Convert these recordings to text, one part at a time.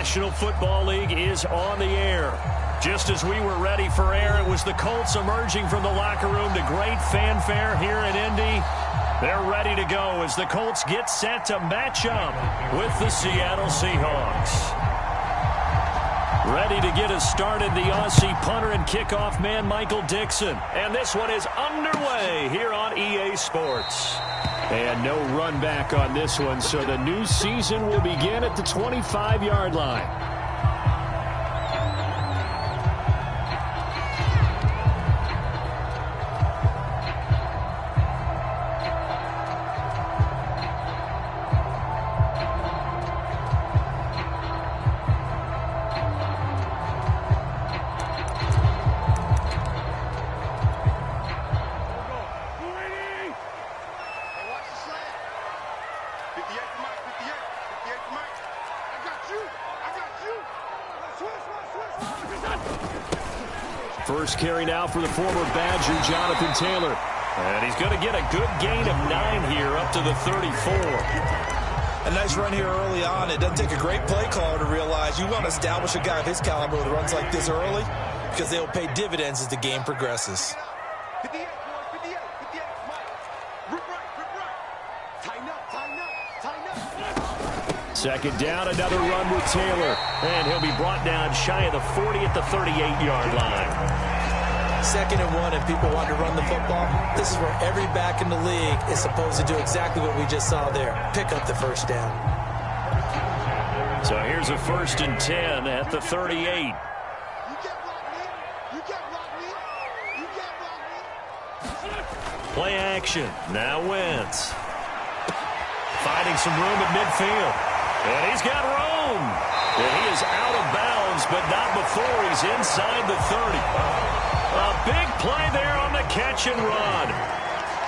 National Football League is on the air. Just as we were ready for air, it was the Colts emerging from the locker room to great fanfare here in Indy. They're ready to go as the Colts get set to match up with the Seattle Seahawks. Ready to get us started, the Aussie punter and kickoff man, Michael Dixon. And this one is underway here on EA Sports. And no run back on this one, so the new season will begin at the 25-yard line. First carry now for the former Badger, Jonathan Taylor. And he's going to get a good gain of 9 here up to the 34. A nice run here early on. It doesn't take a great play caller to realize you want to establish a guy of his caliber with runs like this early because they'll pay dividends as the game progresses. Second down, another run with Taylor. And he'll be brought down shy of the 40 at the 38-yard line. 2nd and 1, and people want to run the football. This is where every back in the league is supposed to do exactly what we just saw there. Pick up the first down. So here's a 1st and 10 at the 38. Play action. Now Wentz. Finding some room at midfield. And he's got room. And he is out of bounds, but not before he's inside the 30. A big play there on the catch and run.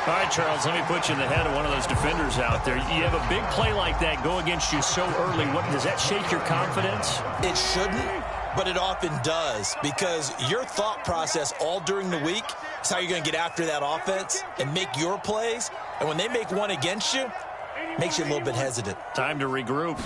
All right, Charles, let me put you in the head of one of those defenders out there. You have a big play like that go against you so early. Does that shake your confidence? It shouldn't, but it often does because your thought process all during the week is how you're going to get after that offense and make your plays. And when they make one against you, makes you a little bit hesitant. Time to regroup.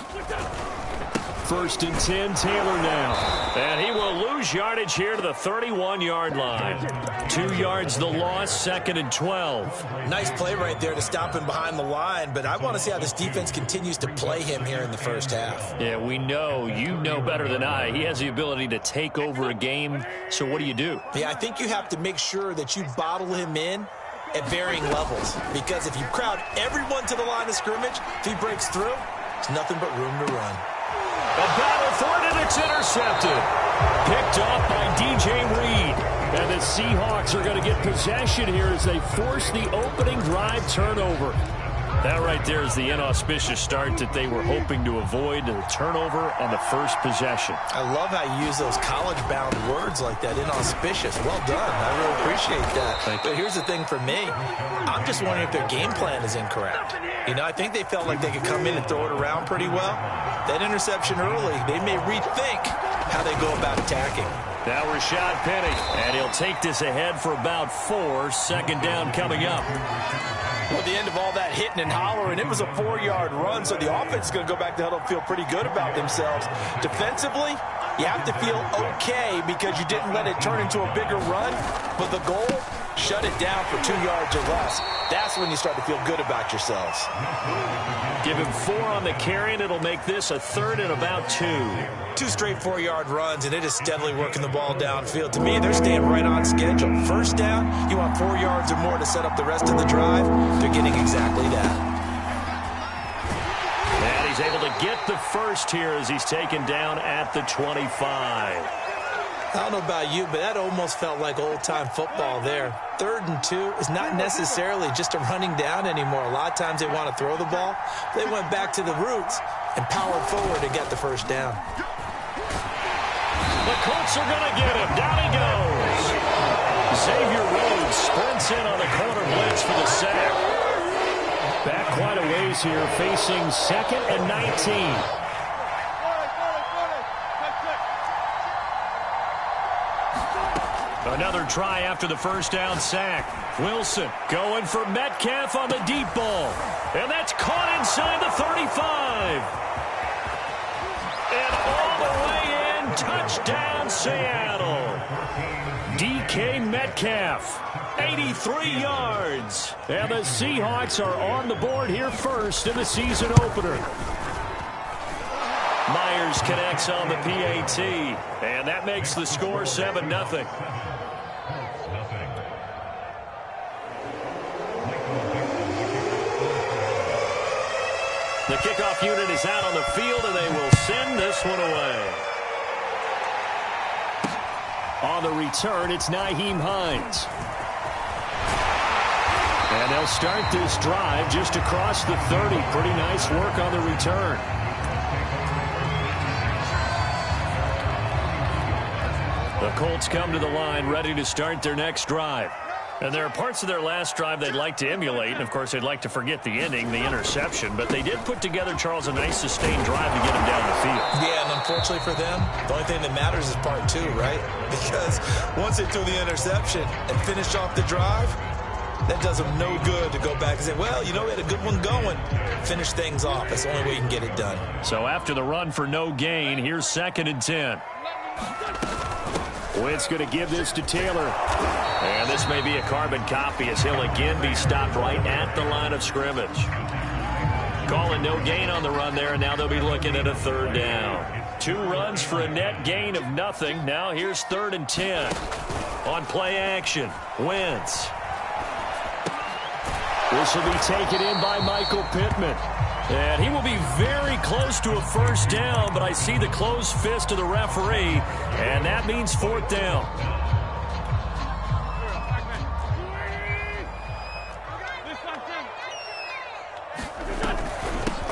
1st and 10, Taylor now. And he will lose yardage here to the 31-yard line. 2 yards the loss, 2nd and 12. Nice play right there to stop him behind the line, but I want to see how this defense continues to play him here in the first half. Yeah, we know. You know better than I. He has the ability to take over a game, so what do you do? Yeah, I think you have to make sure that you bottle him in at varying levels, because if you crowd everyone to the line of scrimmage, if he breaks through, there's nothing but room to run. A battle for it, and it's intercepted. Picked off by DJ Reed. And the Seahawks are going to get possession here as they force the opening drive turnover. That right there is the inauspicious start that they were hoping to avoid, the turnover on the first possession. I love how you use those college-bound words like that, inauspicious. Well done. I really appreciate that. But here's the thing for me. I'm just wondering if their game plan is incorrect. You know, I think they felt like they could come in and throw it around pretty well. That interception early, they may rethink how they go about attacking. Now Rashad Penny, and he'll take this ahead for about 4. 2nd down coming up. Well, at the end of all that hitting and hollering, it was a 4-yard run, so the offense is going to go back to huddle and feel pretty good about themselves. Defensively, you have to feel okay because you didn't let it turn into a bigger run, but the goal, shut it down for 2 yards or less. That's when you start to feel good about yourselves. Give him 4 on the carry, and it'll make this a 3rd and about 2. 2 straight 4-yard runs, and it is steadily working the ball downfield. To me, they're staying right on schedule. First down, you want 4 yards or more to set up the rest of the drive. They're getting exactly that. And he's able to get the first here as he's taken down at the 25. I don't know about you, but that almost felt like old-time football there. 3rd and 2 is not necessarily just a running down anymore. A lot of times they want to throw the ball. They went back to the roots and powered forward to get the first down. The Colts are going to get him. Down he goes. Xavier Rhodes sprints in on the corner blitz for the sack. Back quite a ways here, facing 2nd and 19. Another try after the first down sack. Wilson going for Metcalf on the deep ball. And that's caught inside the 35. And all the Touchdown, Seattle. DK Metcalf, 83 yards. And the Seahawks are on the board here first in the season opener. Myers connects on the PAT, and that makes the score 7-0. The kickoff unit is out on the field, and they will send this one away. On the return, it's Nyheim Hines. And they'll start this drive just across the 30. Pretty nice work on the return. The Colts come to the line ready to start their next drive. And there are parts of their last drive they'd like to emulate. And, of course, they'd like to forget the ending, the interception. But they did put together, Charles, a nice sustained drive to get them down the field. Yeah, and unfortunately for them, the only thing that matters is part two, right? Because once they threw the interception and finished off the drive, that does them no good to go back and say, well, you know, we had a good one going. Finish things off. That's the only way you can get it done. So after the run for no gain, here's 2nd and 10. Wentz going to give this to Taylor. And this may be a carbon copy as he'll again be stopped right at the line of scrimmage. Calling no gain on the run there, and now they'll be looking at a 3rd down. 2 runs for a net gain of nothing. Now here's 3rd and 10. On play action, Wentz. This will be taken in by Michael Pittman. And he will be very close to a 1st down, but I see the closed fist of the referee, and that means 4th down.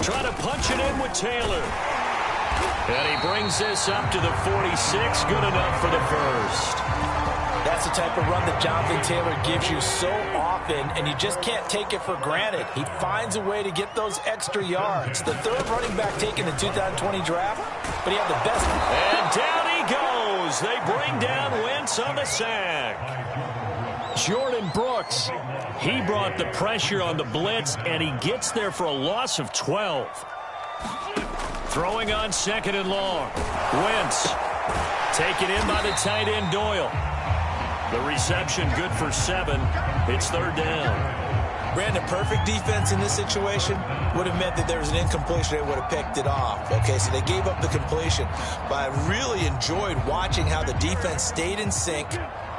Try to punch it in with Taylor. And he brings this up to the 46. Good enough for the 1st. That's the type of run that Jonathan Taylor gives you so often, and you just can't take it for granted. He finds a way to get those extra yards. The 3rd running back taken in the 2020 draft, but he had the best. And down he goes. They bring down Wentz on the sack. Jordan Brooks, he brought the pressure on the blitz, and he gets there for a loss of 12. Throwing on 2nd and long. Wentz taken in by the tight end Doyle. The reception good for 7. It's 3rd down. Brandon, perfect defense in this situation would have meant that there was an incompletion. They would have picked it off. Okay, so they gave up the completion. But I really enjoyed watching how the defense stayed in sync,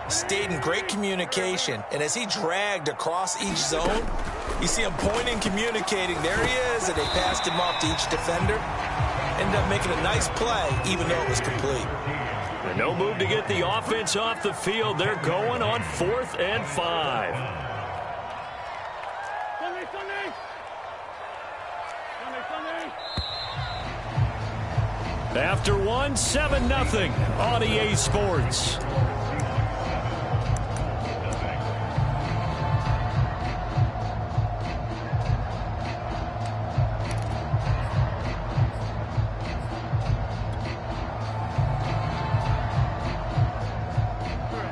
stayed in great communication. And as he dragged across each zone, you see him pointing, communicating. There he is, and they passed him off to each defender. Ended up making a nice play, even though it was complete. And no move to get the offense off the field. They're going on 4th and 5. After 1, 7-0 on EA Sports.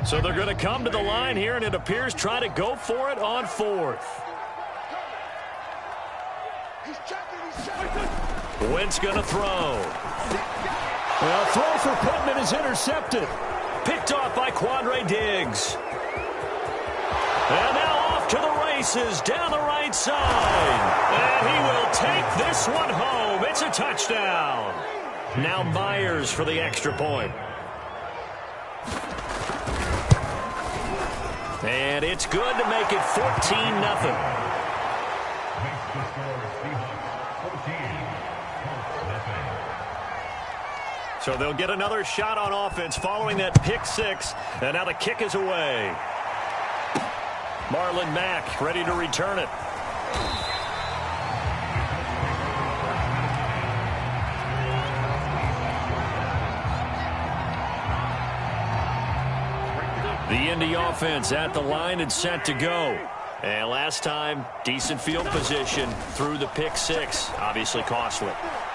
So they're going to come to the line here, and it appears try to go for it on 4th. Wentz going to throw. Well, throw for Pittman is intercepted. Picked off by Quandre Diggs. And now off to the races down the right side. And he will take this one home. It's a touchdown. Now Myers for the extra point. And it's good to make it 14-0. So they'll get another shot on offense following that pick 6. And now the kick is away. Marlon Mack ready to return it. The Indy offense at the line and set to go. And last time, decent field position through the pick 6. Obviously costly.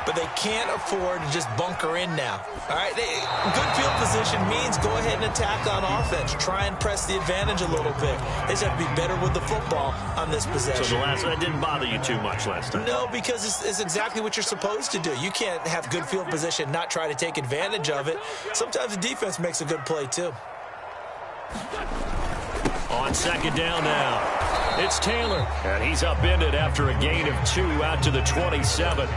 but they can't afford to just bunker in now. All right, good field position means go ahead and attack on offense. Try and press the advantage a little bit. They just have to be better with the football on this possession. So that didn't bother you too much last time? No, because it's exactly what you're supposed to do. You can't have good field position, not try to take advantage of it. Sometimes the defense makes a good play, too. On second down now, it's Taylor, and he's upended after a gain of 2 out to the 27.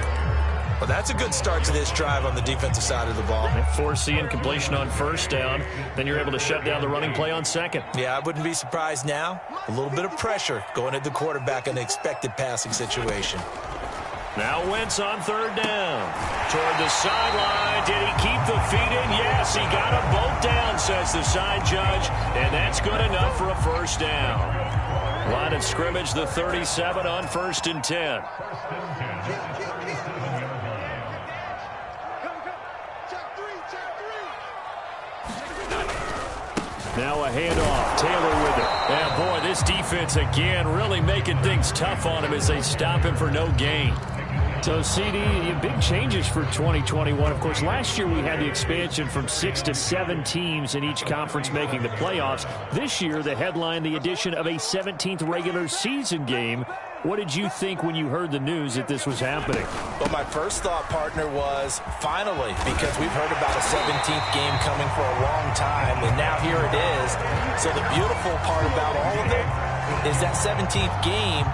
Well, that's a good start to this drive on the defensive side of the ball. Forcing completion on first down, then you're able to shut down the running play on second. Yeah, I wouldn't be surprised now. A little bit of pressure going at the quarterback in an expected passing situation. Now Wentz on third down. Toward the sideline. Did he keep the feet in? Yes, he got them both down, says the side judge. And that's good enough for a first down. Line of scrimmage, the 37 on 1st and 10. Now a handoff. Taylor with it. And boy, this defense again really making things tough on him as they stop him for no gain. So, CD, big changes for 2021. Of course, last year we had the expansion from 6 to 7 teams in each conference making the playoffs. This year, the headline, the addition of a 17th regular season game. What did you think when you heard the news that this was happening? Well, my first thought, partner, was finally, because we've heard about a 17th game coming for a long time, and now here it is. So the beautiful part about all of it is that 17th game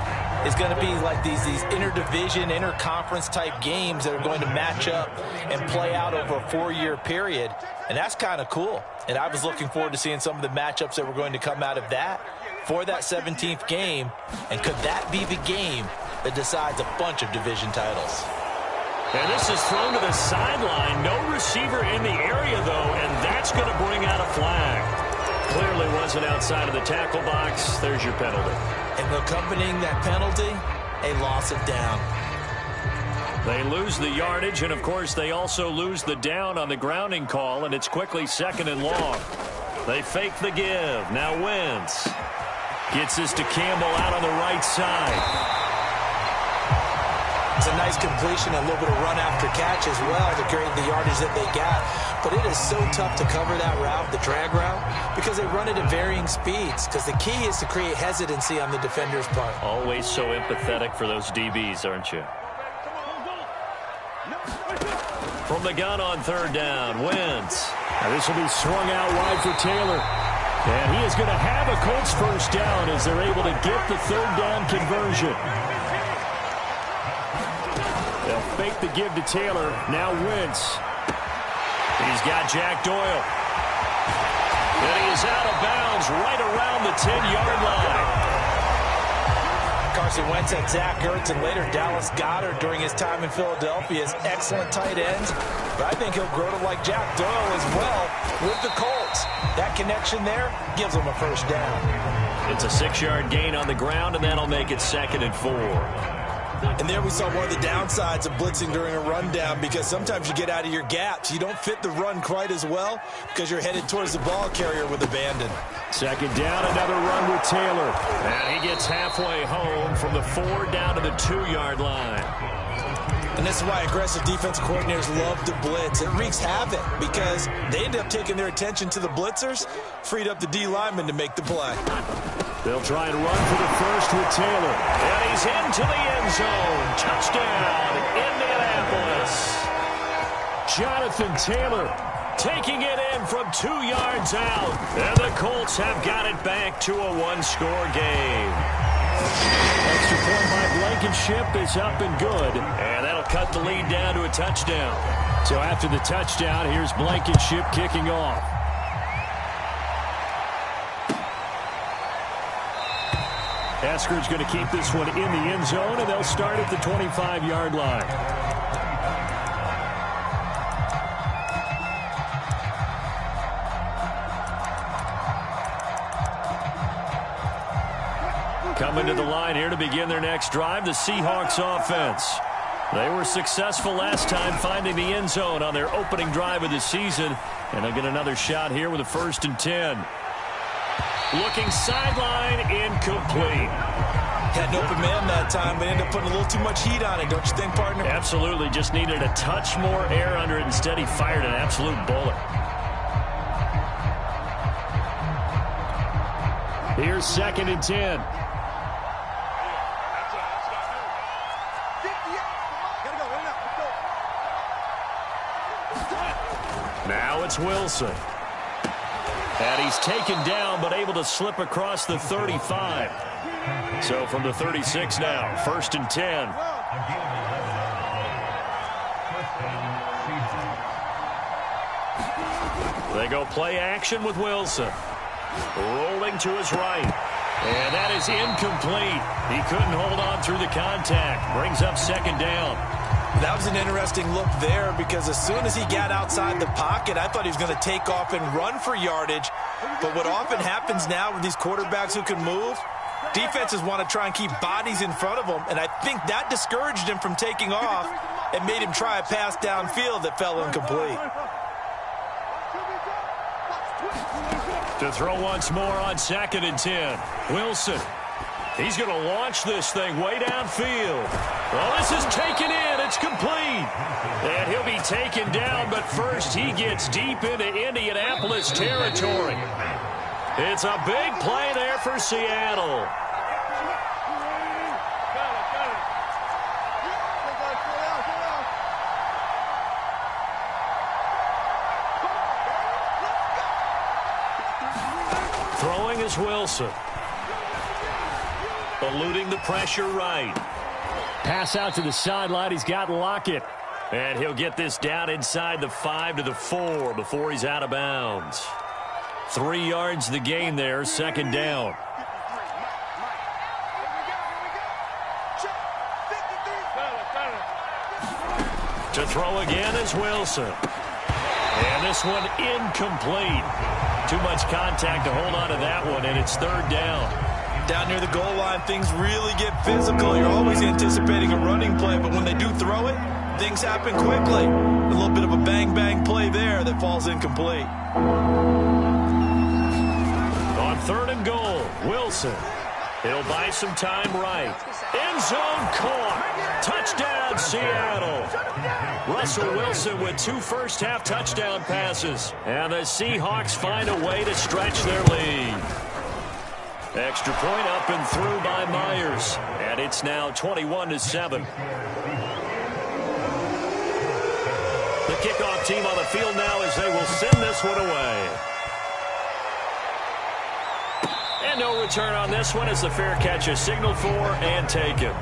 is going to be like these interdivision, interconference type games that are going to match up and play out over a 4-year period. And that's kind of cool. And I was looking forward to seeing some of the matchups that were going to come out of that for that 17th game. And could that be the game that decides a bunch of division titles? And this is thrown to the sideline. No receiver in the area, though, and that's going to bring out a flag. Clearly wasn't outside of the tackle box. There's your penalty. And accompanying that penalty, a loss of down. They lose the yardage, and, of course, they also lose the down on the grounding call, and it's quickly 2nd and long. They fake the give. Now Wentz gets this to Campbell out on the right side. It's a nice completion, a little bit of run after catch as well to create the yardage that they got. But it is so tough to cover that route, the drag route, because they run it at varying speeds. Because the key is to create hesitancy on the defender's part. Always so empathetic for those DBs, aren't you? From the gun on third down, Wentz. Now this will be swung out wide for Taylor. And he is going to have a Colts first down as they're able to get the third down conversion. They'll fake the give to Taylor. Now Wentz. He's got Jack Doyle. And he is out of bounds right around the 10-yard line. Carson Wentz had Zach Ertz and later Dallas Goedert during his time in Philadelphia as excellent tight ends. But I think he'll grow to like Jack Doyle as well with the Colts. That connection there gives him a first down. It's a 6-yard gain on the ground, and that'll make it 2nd and 4. And there we saw one of the downsides of blitzing during a rundown, because sometimes you get out of your gaps. You don't fit the run quite as well because you're headed towards the ball carrier with abandon. 2nd down, another run with Taylor. And he gets halfway home from the 4 down to the 2-yard line. And this is why aggressive defensive coordinators love to blitz. It wreaks havoc because they end up taking their attention to the blitzers, freed up the D lineman to make the play. They'll try and run for the first with Taylor. And he's into the end zone. Touchdown, Indianapolis. Jonathan Taylor taking it in from 2 yards out. And the Colts have got it back to a 1-score game. Extra point by Blankenship is up and good. And that'll cut the lead down to a touchdown. So after the touchdown, here's Blankenship kicking off. Esker's going to keep this one in the end zone, and they'll start at the 25-yard line. Coming to the line here to begin their next drive, the Seahawks offense. They were successful last time finding the end zone on their opening drive of the season, and they'll get another shot here with a 1st and 10. Looking sideline, incomplete. Had an open man that time, but ended up putting a little too much heat on it, don't you think, partner? Absolutely. Just needed a touch more air under it. Instead, he fired an absolute bullet. Here's 2nd and 10. Now it's Wilson. And he's taken down, but able to slip across the 35. So from the 36 now, 1st and 10. They go play action with Wilson. Rolling to his right. And that is incomplete. He couldn't hold on through the contact. Brings up 2nd down. That was an interesting look there because as soon as he got outside the pocket, I thought he was going to take off and run for yardage. But what often happens now with these quarterbacks who can move, defenses want to try and keep bodies in front of them, and I think that discouraged him from taking off and made him try a pass downfield that fell incomplete. To throw once more on 2nd and 10. Wilson. He's going to launch this thing way downfield. Well, this is taken in. It's complete. And he'll be taken down, but first he gets deep into Indianapolis territory. It's a big play there for Seattle. Throwing is Wilson. Eluding the pressure right. Pass out to the sideline. He's got Lockett. And he'll get this down inside the 5 to the 4 before he's out of bounds. 3 yards the gain there, 2nd down. To throw again is Wilson. And this one incomplete. Too much contact to hold on to that one, and it's 3rd down. Down near the goal line, things really get physical. You're always anticipating a running play, but when they do throw it, things happen quickly. A little bit of a bang-bang play there that falls incomplete. On 3rd and goal, Wilson. He'll buy some time right. End zone caught. Touchdown, Seattle. Russell Wilson with 2 first-half touchdown passes. And the Seahawks find a way to stretch their lead. Extra point up and through by Myers. And it's now 21-7. The kickoff team on the field now as they will send this one away. And no return on this one as the fair catch is signaled for and taken.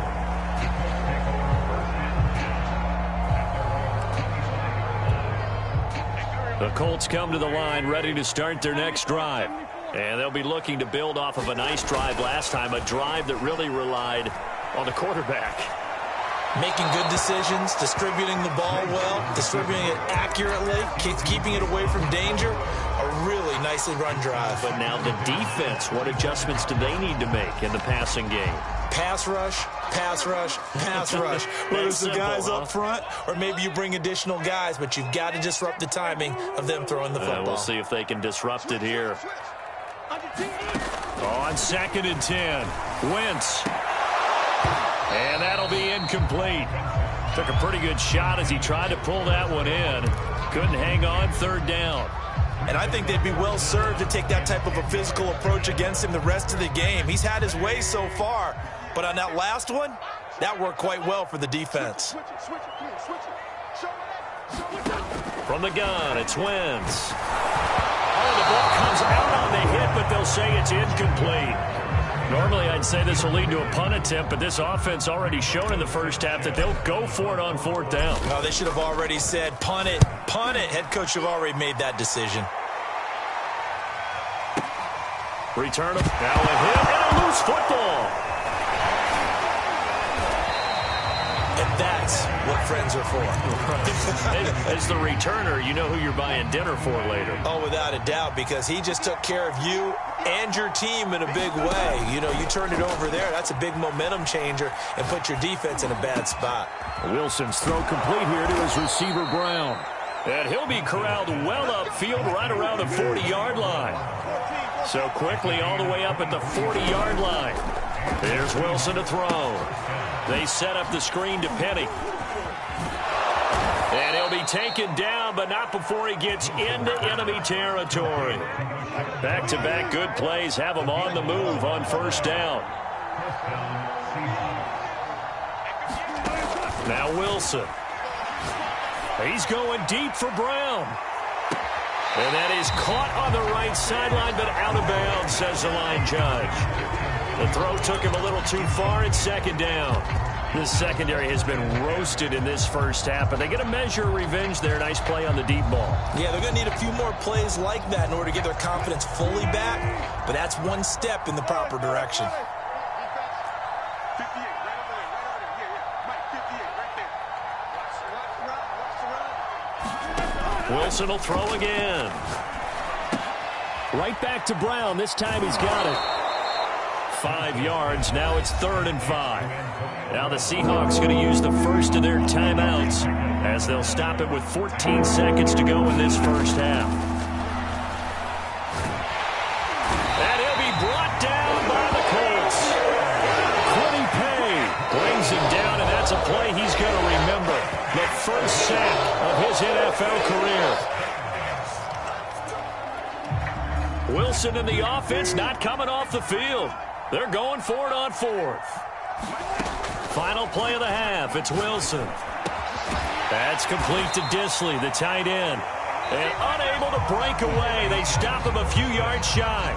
The Colts come to the line ready to start their next drive. And they'll be looking to build off of a nice drive last time, a drive that really relied on the quarterback. Making good decisions, distributing the ball well, distributing it accurately, keeping it away from danger. A really nicely run drive. But now the defense, what adjustments do they need to make in the passing game? Pass rush, pass rush, pass rush. Whether it's the guys up front or maybe you bring additional guys, but you've got to disrupt the timing of them throwing the football. We'll see if they can disrupt it here. On 2nd and 10, Wentz. And that'll be incomplete. Took a pretty good shot as he tried to pull that one in. Couldn't hang on, 3rd down. And I think they'd be well served to take that type of a physical approach against him the rest of the game. He's had his way so far, but on that last one, that worked quite well for the defense. From the gun, it's Wentz. Oh, the ball comes out on the hit, but they'll say it's incomplete. Normally, I'd say this will lead to a punt attempt, but this offense already shown in the first half that they'll go for it on 4th down. Oh, they should have already said, punt it, punt it. Head coach have already made that decision. Return of now a hit and a loose football. And that's what friends are for. As the returner, you know who you're buying dinner for later. Oh, without a doubt, because he just took care of you and your team in a big way. You know, you turned it over there. That's a big momentum changer and put your defense in a bad spot. Wilson's throw complete here to his receiver, Brown. And he'll be corralled well upfield right around the 40-yard line. So quickly all the way up at the 40-yard line. Here's Wilson to throw. They set up the screen to Penny. And he'll be taken down, but not before he gets into enemy territory. Back-to-back good plays have him on the move on first down. Now Wilson. He's going deep for Brown. And that is caught on the right sideline, but out of bounds, says the line judge. The throw took him a little too far. It's second down. This secondary has been roasted in this first half, but they get a measure of revenge there. Nice play on the deep ball. Yeah, they're going to need a few more plays like that in order to get their confidence fully back, but that's one step in the proper direction. Wilson will throw again. Right back to Brown. This time he's got it. 5 yards. Now it's 3rd and 5. Now the Seahawks going to use the first of their timeouts as they'll stop it with 14 seconds to go in this first half. And he'll be brought down by the Colts. Quiddy Pay brings him down, and that's a play he's going to remember. The first sack of his NFL career. Wilson and the offense not coming off the field. They're going for it on 4th. Final play of the half. It's Wilson. That's complete to Disley, the tight end. And unable to break away. They stop him a few yards shy.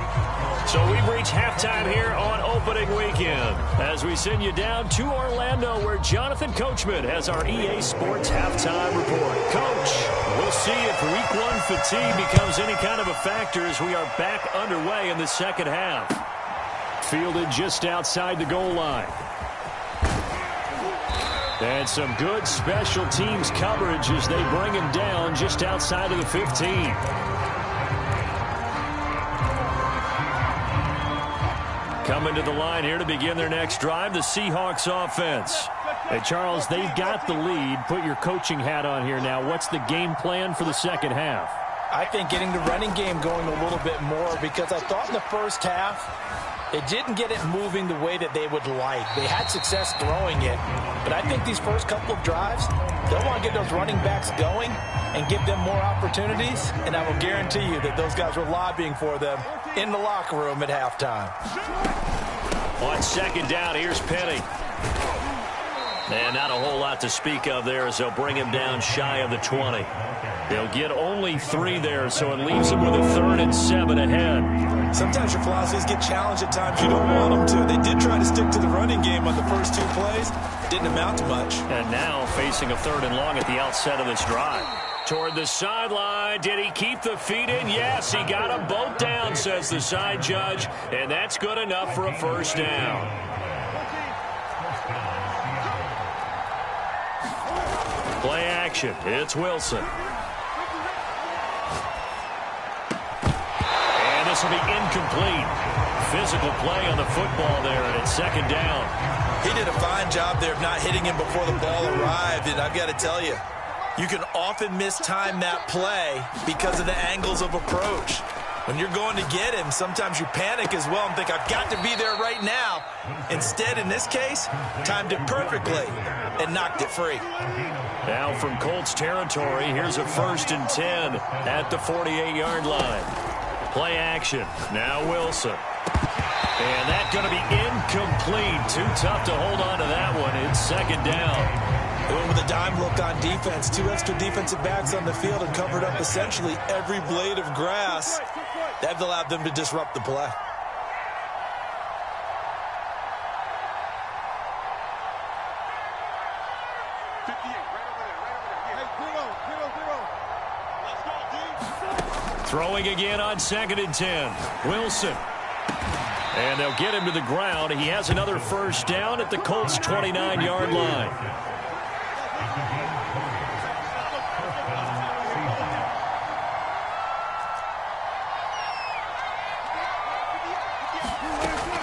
So we've reached halftime here on opening weekend as we send you down to Orlando where Jonathan Coachman has our EA Sports halftime report. Coach, we'll see if week 1 fatigue becomes any kind of a factor as we are back underway in the second half. Fielded just outside the goal line. And some good special teams coverage as they bring him down just outside of the 15. Coming to the line here to begin their next drive, the Seahawks offense. Hey, Charles, they've got the lead. Put your coaching hat on here now. What's the game plan for the second half? I think getting the running game going a little bit more because I thought in the first half it didn't get it moving the way that they would like. They had success throwing it, but I think these first couple of drives, they'll want to get those running backs going and give them more opportunities, and I will guarantee you that those guys were lobbying for them in the locker room at halftime. On second down, here's Penny. And not a whole lot to speak of there as they'll bring him down shy of the 20. They'll get only 3 there, so it leaves them with a 3rd and 7 ahead. Sometimes your philosophies get challenged at times you don't want them to. They did try to stick to the running game on the first 2 plays. Didn't amount to much. And now facing a 3rd and long at the outset of this drive. Toward the sideline. Did he keep the feet in? Yes, he got them both down, says the side judge. And that's good enough for a first down. Play action. It's Wilson. And this will be incomplete. Physical play on the football there, and it's second down. He did a fine job there of not hitting him before the ball arrived, and I've got to tell you, you can often mistime that play because of the angles of approach. When you're going to get him, sometimes you panic as well and think, I've got to be there right now. Instead, in this case, timed it perfectly and knocked it free. Now from Colts territory, here's a 1st and 10 at the 48-yard line. Play action. Now Wilson. And that's going to be incomplete. Too tough to hold on to that one. It's second down. They went with a dime look on defense. 2 extra defensive backs on the field and covered up essentially every blade of grass. That allowed them to disrupt the play. Throwing again on 2nd and 10. Wilson. And they'll get him to the ground. He has another first down at the Colts' 29-yard line.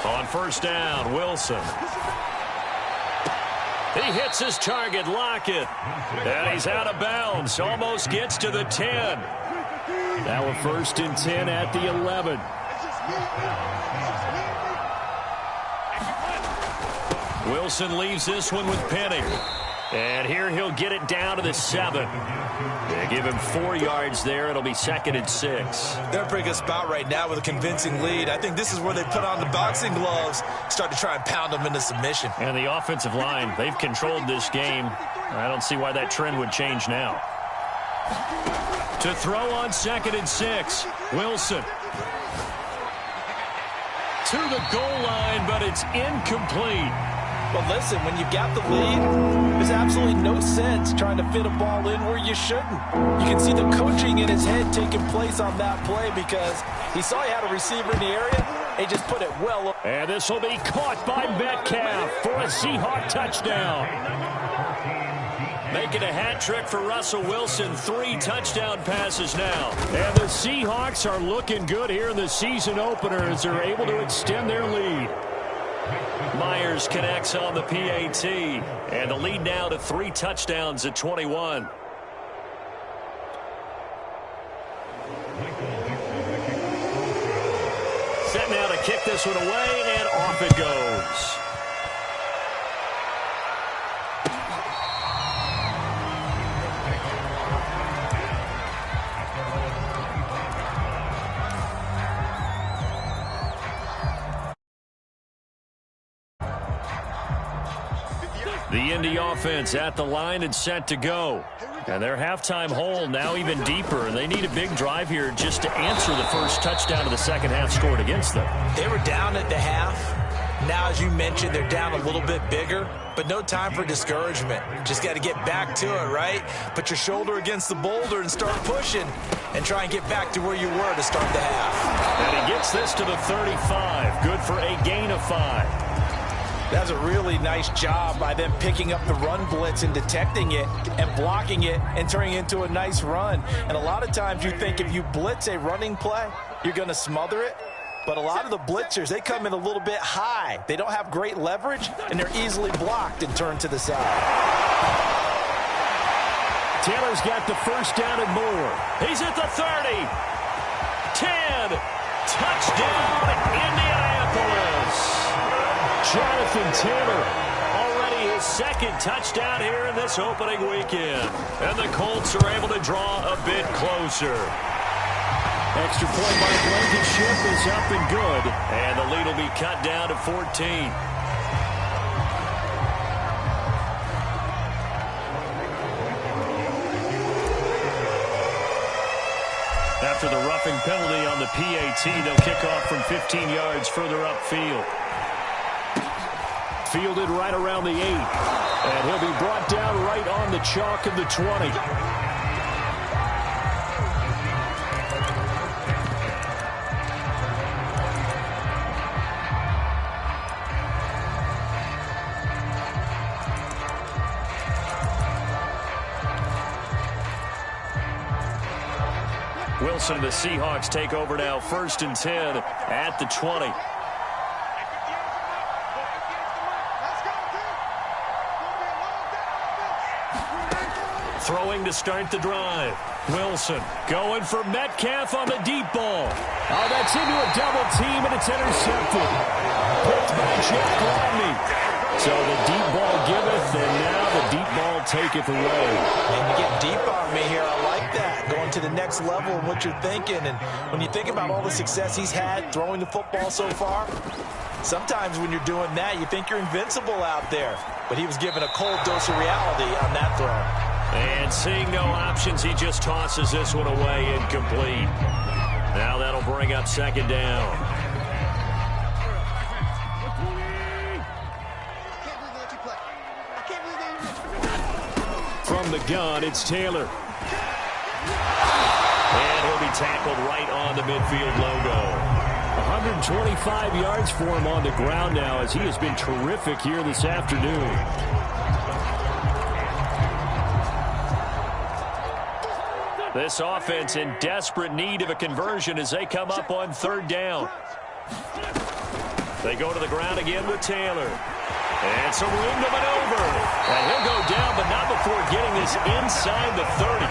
On first down, Wilson. He hits his target, Lockett. And he's out of bounds. Almost gets to the 10. Now a 1st and 10 at the 11. Wilson leaves this one with Penning. And here he'll get it down to the 7. They give him 4 yards there. It'll be 2nd and 6. They're in a pretty good spot right now with a convincing lead. I think this is where they put on the boxing gloves, start to try and pound them into submission. And the offensive line, they've controlled this game. I don't see why that trend would change now. To throw on 2nd and 6, Wilson. To the goal line, but it's incomplete. But listen, when you've got the lead, there's absolutely no sense trying to fit a ball in where you shouldn't. You can see the coaching in his head taking place on that play because he saw he had a receiver in the area. He just put it well. And this will be caught by Metcalf for a Seahawk touchdown. Making a hat trick for Russell Wilson. 3 touchdown passes now. And the Seahawks are looking good here in the season opener as they're able to extend their lead. Myers connects on the PAT, and the lead now to 3 touchdowns at 21. Set now to kick this one away, and off it goes. The Indy offense at the line and set to go. And their halftime hole now even deeper. And they need a big drive here just to answer the first touchdown of the second half scored against them. They were down at the half. Now, as you mentioned, they're down a little bit bigger, but no time for discouragement. Just got to get back to it, right? Put your shoulder against the boulder and start pushing and try and get back to where you were to start the half. And he gets this to the 35. Good for a gain of 5. That's a really nice job by them picking up the run blitz and detecting it and blocking it and turning it into a nice run. And a lot of times you think if you blitz a running play, you're going to smother it. But a lot of the blitzers, they come in a little bit high. They don't have great leverage, and they're easily blocked and turned to the side. Taylor's got the first down and more. He's at the 30. 10. Touchdown, Indianapolis. Jonathan Taylor, already his 2nd touchdown here in this opening weekend. And the Colts are able to draw a bit closer. Extra point by Blankenship is up and good. And the lead will be cut down to 14. After the roughing penalty on the PAT, they'll kick off from 15 yards further upfield. Fielded right around the 8. And he'll be brought down right on the chalk of the 20. Wilson and the Seahawks take over now, 1st and 10 at the 20. Throwing to start the drive. Wilson going for Metcalf on the deep ball. Oh, that's into a double team, and it's intercepted. Picked by Jeff Gladney. So the deep ball giveth, and now the deep ball taketh away. And you get deep on me here. I like that. Going to the next level of what you're thinking. And when you think about all the success he's had throwing the football so far, sometimes when you're doing that, you think you're invincible out there. But he was given a cold dose of reality on that throw. And seeing no options, he just tosses this one away, incomplete. Now that'll bring up 2nd down. From the gun, it's Taylor. And he'll be tackled right on the midfield logo. 125 yards for him on the ground now as he has been terrific here this afternoon. This offense in desperate need of a conversion as they come up on 3rd down. They go to the ground again with Taylor. And some room to maneuver. And he'll go down, but not before getting this inside the 30.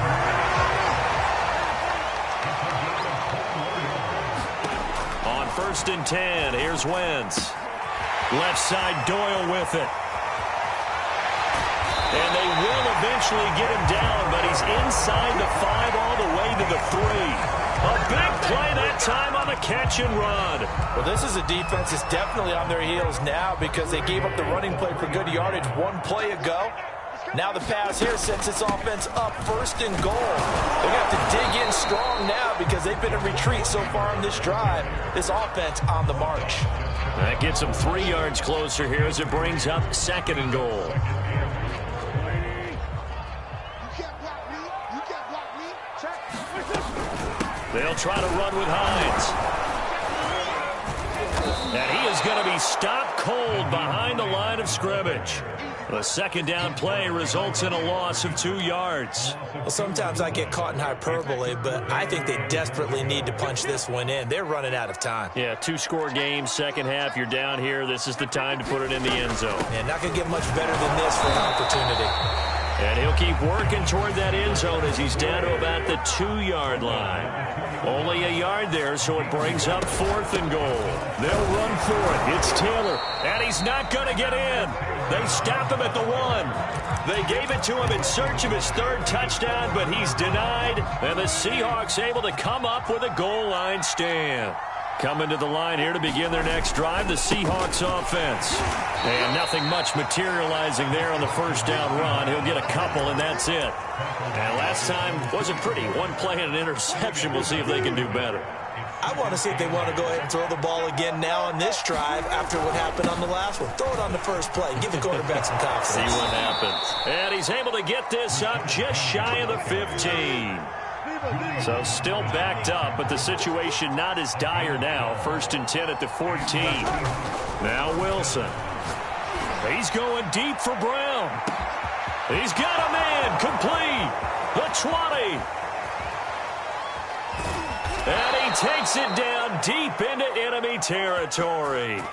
On 1st and 10, here's Wentz. Left side, Doyle with it. eventually get him down, but he's inside the 5 all the way to the 3. A big play that time on the catch and run. Well, this is a defense that's definitely on their heels now because they gave up the running play for good yardage one play ago. Now the pass here sets this offense up 1st and goal. They're going to have to dig in strong now because they've been in retreat so far on this drive. This offense on the march. That gets them 3 yards closer here as it brings up 2nd and goal. They'll try to run with Hines. And he is going to be stopped cold behind the line of scrimmage. The 2nd down play results in a loss of 2 yards. Well, sometimes I get caught in hyperbole, but I think they desperately need to punch this one in. They're running out of time. Yeah, 2-score game, second half, you're down here. This is the time to put it in the end zone. And not going to get much better than this for an opportunity. And he'll keep working toward that end zone as he's down to about the 2-yard line. Only a yard there, so it brings up 4th and goal. They'll run for it. It's Taylor, and he's not going to get in. They stop him at the 1. They gave it to him in search of his 3rd touchdown, but he's denied. And the Seahawks able to come up with a goal line stand. Coming to the line here to begin their next drive, the Seahawks offense. And nothing much materializing there on the 1st down run. He'll get a couple, and that's it. And last time wasn't pretty. 1 play and an interception. We'll see if they can do better. I want to see if they want to go ahead and throw the ball again now on this drive after what happened on the last one. Throw it on the first play. Give the quarterback some confidence. See what happens. And he's able to get this up just shy of the 15. So still backed up, but the situation not as dire now. 1st and 10 at the 14. Now Wilson. He's going deep for Brown. He's got a man complete. The 20. And he takes it down deep into enemy territory.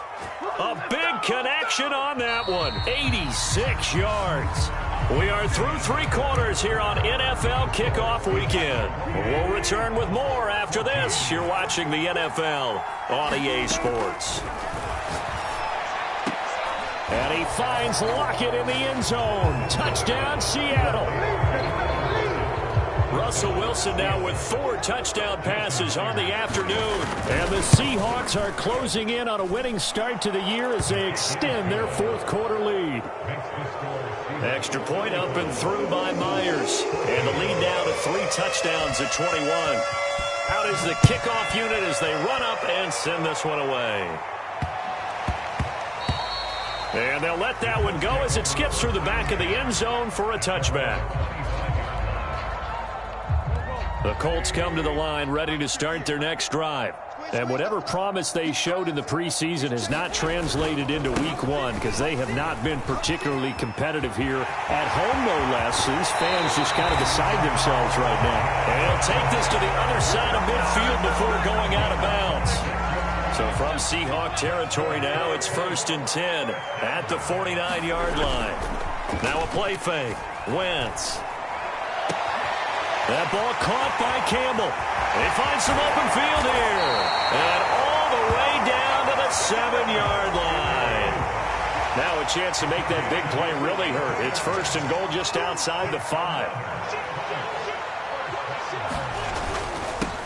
A big connection on that one. 86 yards. We are through 3 quarters here on NFL Kickoff Weekend. We'll return with more after this. You're watching the NFL on EA Sports. And he finds Lockett in the end zone. Touchdown, Seattle. Russell Wilson now with 4 touchdown passes on the afternoon. And the Seahawks are closing in on a winning start to the year as they extend their 4th quarter lead. Extra point up and through by Myers. And the lead now to 3 touchdowns at 21. Out is the kickoff unit as they run up and send this one away. And they'll let that one go as it skips through the back of the end zone for a touchback. The Colts come to the line ready to start their next drive. And whatever promise they showed in the preseason has not translated into week 1 because they have not been particularly competitive here at home, no less. So these fans just kind of beside themselves right now. And he'll take this to the other side of midfield before going out of bounds. So from Seahawk territory now, it's 1st and 10 at the 49-yard line. Now a play fake. Wentz. That ball caught by Campbell. They find some open field here. And all the way down to the 7-yard line. Now a chance to make that big play really hurt. It's 1st and goal just outside the 5.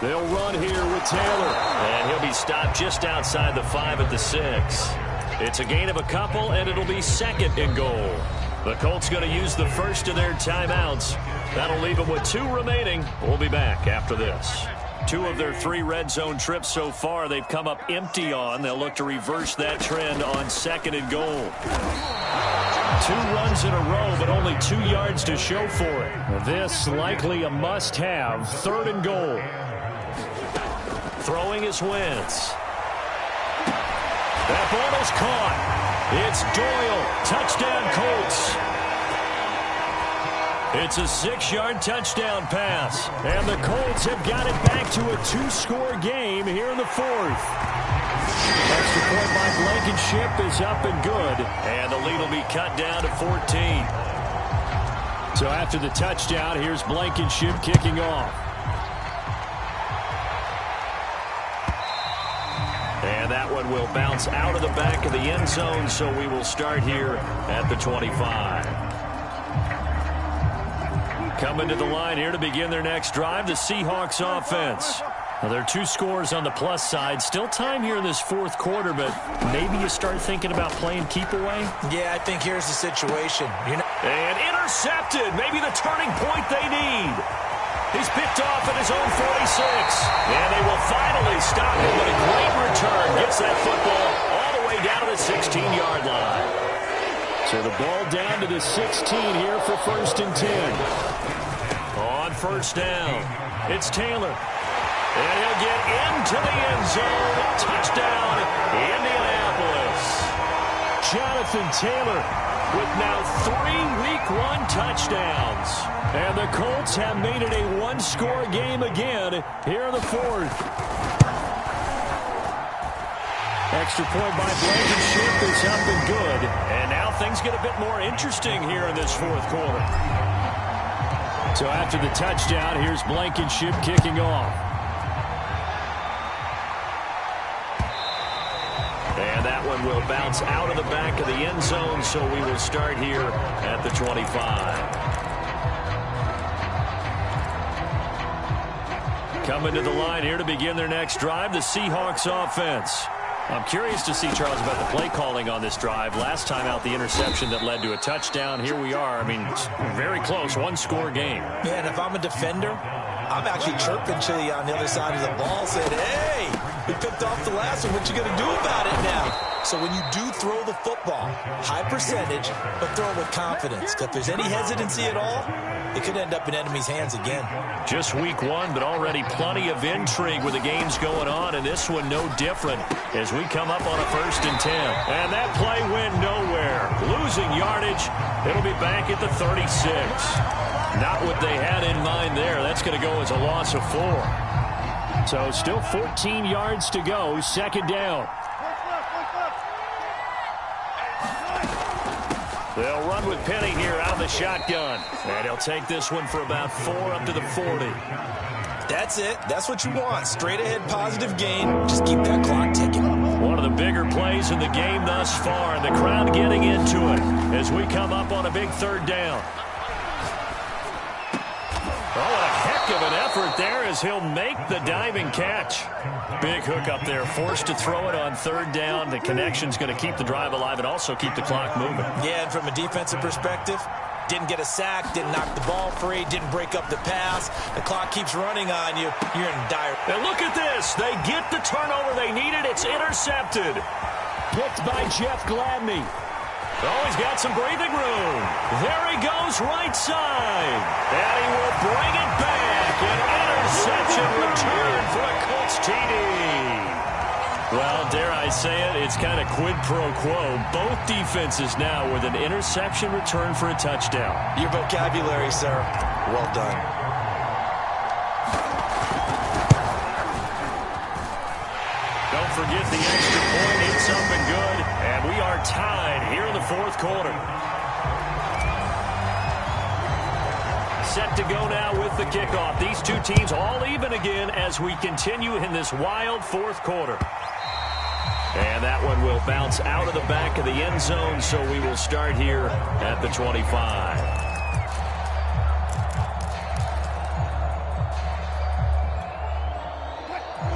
They'll run here with Taylor. And he'll be stopped just outside the 5 at the 6. It's a gain of a couple, and it'll be 2nd and goal. The Colts going to use the first of their timeouts. That'll leave them with 2 remaining. We'll be back after this. 2 of their 3 red zone trips so far they've come up empty on. They'll look to reverse that trend on 2nd and goal. 2 runs in a row, but only 2 yards to show for it. This likely a must-have. 3rd and goal. Throwing is Wentz. That ball is caught. It's Doyle. Touchdown, Colts. It's a 6-yard touchdown pass. And the Colts have got it back to a 2-score game here in the 4th. Extra point by Blankenship is up and good. And the lead will be cut down to 14. So after the touchdown, here's Blankenship kicking off. And that one will bounce out of the back of the end zone, so we will start here at the 25. Coming to the line here to begin their next drive, the Seahawks offense. Well, there are 2 scores on the plus side. Still time here in this fourth quarter, but maybe you start thinking about playing keep away? Yeah, I think here's the situation. And intercepted. Maybe the turning point they need. He's picked off at his own 46. And they will finally stop him, but a great return. Gets that football all the way down to the 16-yard line. So the ball down to the 16 here for 1st and 10. On 1st down, it's Taylor. And he'll get into the end zone. Touchdown, Indianapolis. Jonathan Taylor with now 3 Week 1 touchdowns. And the Colts have made it a one-score game again here in the fourth. Extra point by Blankenship is up and good. And now things get a bit more interesting here in this fourth quarter. So after the touchdown, here's Blankenship kicking off. And that one will bounce out of the back of the end zone, so we will start here at the 25. Coming to the line here to begin their next drive, the Seahawks offense. I'm curious to see, Charles, about the play calling on this drive. Last time out, the interception that led to a touchdown. Here we are. I mean, very close, one-score game. Yeah, and if I'm a defender, I'm actually chirping to you on the other side of the ball, saying, hey, we picked off the last one. What you going to do about it now? So when you do throw the football, high percentage, but throw it with confidence. Because if there's any hesitancy at all, it could end up in enemy's hands again. Just week 1, but already plenty of intrigue with the games going on, and this one no different as we come up on a 1st and 10. And that play went nowhere. Losing yardage. It'll be back at the 36. Not what they had in mind there. That's going to go as a loss of 4. So still 14 yards to go. 2nd down. They'll run with Penny here out of the shotgun. And he'll take this one for about 4 up to the 40. That's it. That's what you want. Straight ahead positive gain. Just keep that clock ticking. One of the bigger plays in the game thus far. And the crowd getting into it as we come up on a big 3rd down. Oh, a heck of an effort there as he'll make the diving catch. Big hook up there, forced to throw it on 3rd down. The connection's going to keep the drive alive and also keep the clock moving. Yeah, and from a defensive perspective, didn't get a sack, didn't knock the ball free, didn't break up the pass. The clock keeps running on you. You're in dire. And look at this. They get the turnover they needed. It's intercepted. Picked by Jeff Gladney. Oh, he's got some breathing room. There he goes, right side. And he will bring it back. An interception return for a Colts TD. Well, dare I say it, it's kind of quid pro quo. Both defenses now with an interception return for a touchdown. Your vocabulary, sir. Well done. Don't forget the extra point. It's up and good. And we are tied here in the fourth quarter. Set to go now with the kickoff. These two teams all even again as we continue in this wild fourth quarter. And that one will bounce out of the back of the end zone, so we will start here at the 25.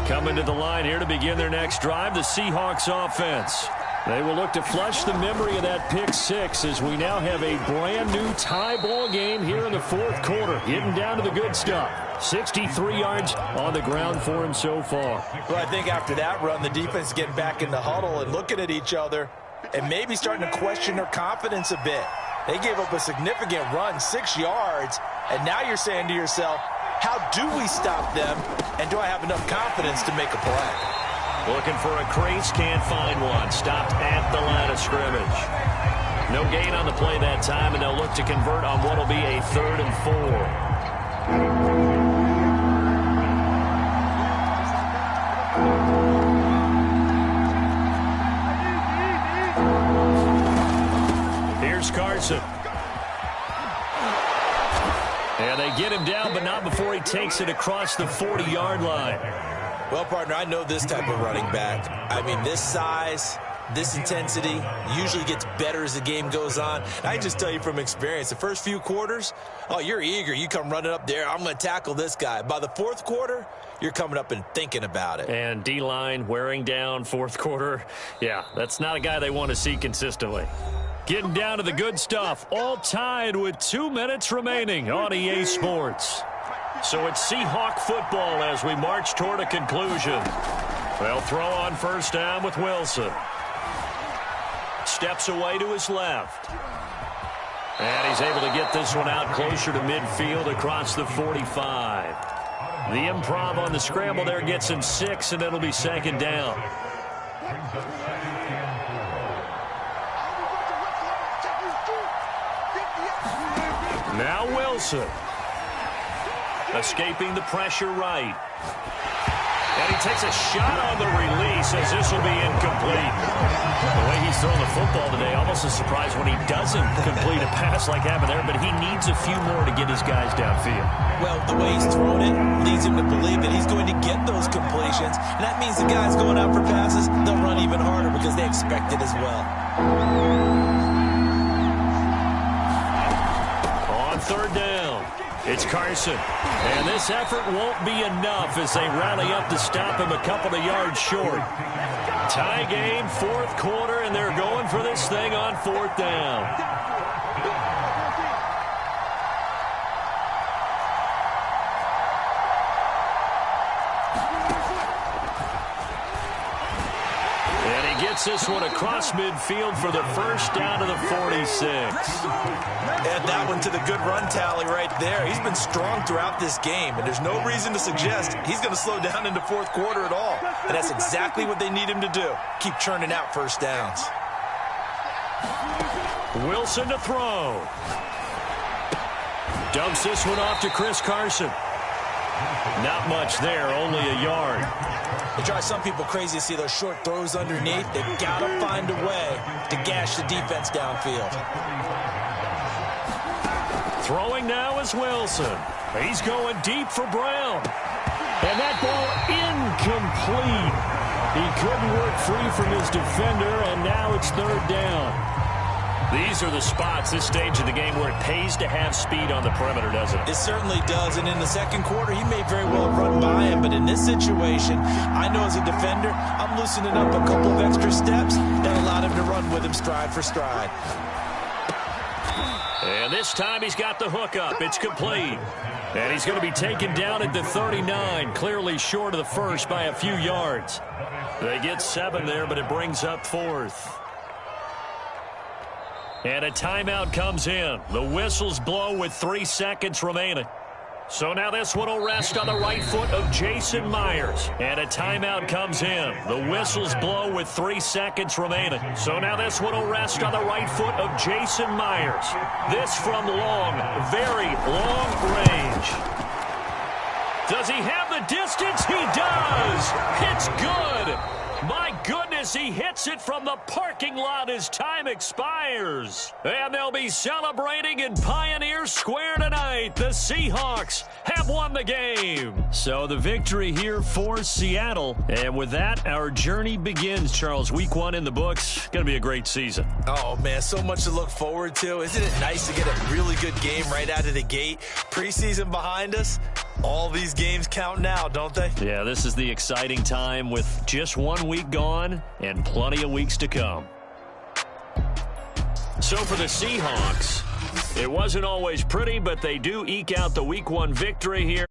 Coming to the line here to begin their next drive, the Seahawks offense. They will look to flush the memory of that pick six as we now have a brand new tie ball game here in the fourth quarter. Getting down to the good stuff. 63 yards on the ground for him so far. Well, I think after that run, the defense getting back in the huddle and looking at each other and maybe starting to question their confidence a bit. They gave up a significant run, 6 yards, and now you're saying to yourself, how do we stop them, and do I have enough confidence to make a play? Looking for a crease, can't find one. Stopped at the line of scrimmage. No gain on the play that time, and they'll look to convert on what will be a 3rd and 4. Here's Carson. And they get him down, but not before he takes it across the 40-yard line. Well, partner, I know this type of running back. I mean, this size, this intensity usually gets better as the game goes on. I just tell you from experience, the first few quarters, oh, you're eager. You come running up there, I'm going to tackle this guy. By the fourth quarter, you're coming up and thinking about it. And D-line wearing down fourth quarter. Yeah, that's not a guy they want to see consistently. Getting down to the good stuff. All tied with 2 minutes remaining on EA Sports. So it's Seahawk football as we march toward a conclusion. They'll throw on first down with Wilson. Steps away to his left. And he's able to get this one out closer to midfield across the 45. The improv on the scramble there gets him 6, and it'll be second down. Now Wilson. Escaping the pressure right. And he takes a shot on the release as this will be incomplete. The way he's throwing the football today, almost a surprise when he doesn't complete a pass like happened there, but he needs a few more to get his guys downfield. Well, the way he's thrown it leads him to believe that he's going to get those completions. And that means the guys going out for passes, they'll run even harder because they expect it as well. On third down, it's Carson. And this effort won't be enough as they rally up to stop him a couple of yards short. Tie game, fourth quarter, and they're going for this thing on fourth down. This one across midfield for the first down to the 46. Add that one to the good run tally right there. He's been strong throughout this game, and there's no reason to suggest he's going to slow down into fourth quarter at all. And that's exactly what they need him to do. Keep churning out first downs. Wilson to throw. Dumps this one off to Chris Carson. Not much there, only a yard. It drives some people crazy to see those short throws underneath. They've got to find a way to gash the defense downfield. Throwing now is Wilson. He's going deep for Brown. And that ball incomplete. He couldn't work free from his defender, and now it's third down. These are the spots, this stage of the game, where it pays to have speed on the perimeter, doesn't it? It certainly does, and in the second quarter, he may very well run by him, but in this situation, I know as a defender, I'm loosening up a couple of extra steps that allowed him to run with him stride for stride. And this time he's got the hook up. It's complete. And he's going to be taken down at the 39, clearly short of the first by a few yards. They get 7 there, but it brings up fourth. And a timeout comes in. The whistles blow with 3 seconds remaining. So now this one will rest on the right foot of Jason Myers. And a timeout comes in. The whistles blow with 3 seconds remaining. So now this one will rest on the right foot of Jason Myers. This from long, very long range. Does he have the distance? He does. It's good. My goodness, he hits it from the parking lot as time expires. And they'll be celebrating in Pioneer Square tonight. The Seahawks have won the game. So the victory here for Seattle. And with that, our journey begins, Charles. Week 1 in the books. Going to be a great season. Oh, man, so much to look forward to. Isn't it nice to get a really good game right out of the gate? Preseason behind us. All these games count now, don't they? Yeah, this is the exciting time with just 1 week gone and plenty of weeks to come. So for the Seahawks, it wasn't always pretty, but they do eke out the Week 1 victory here.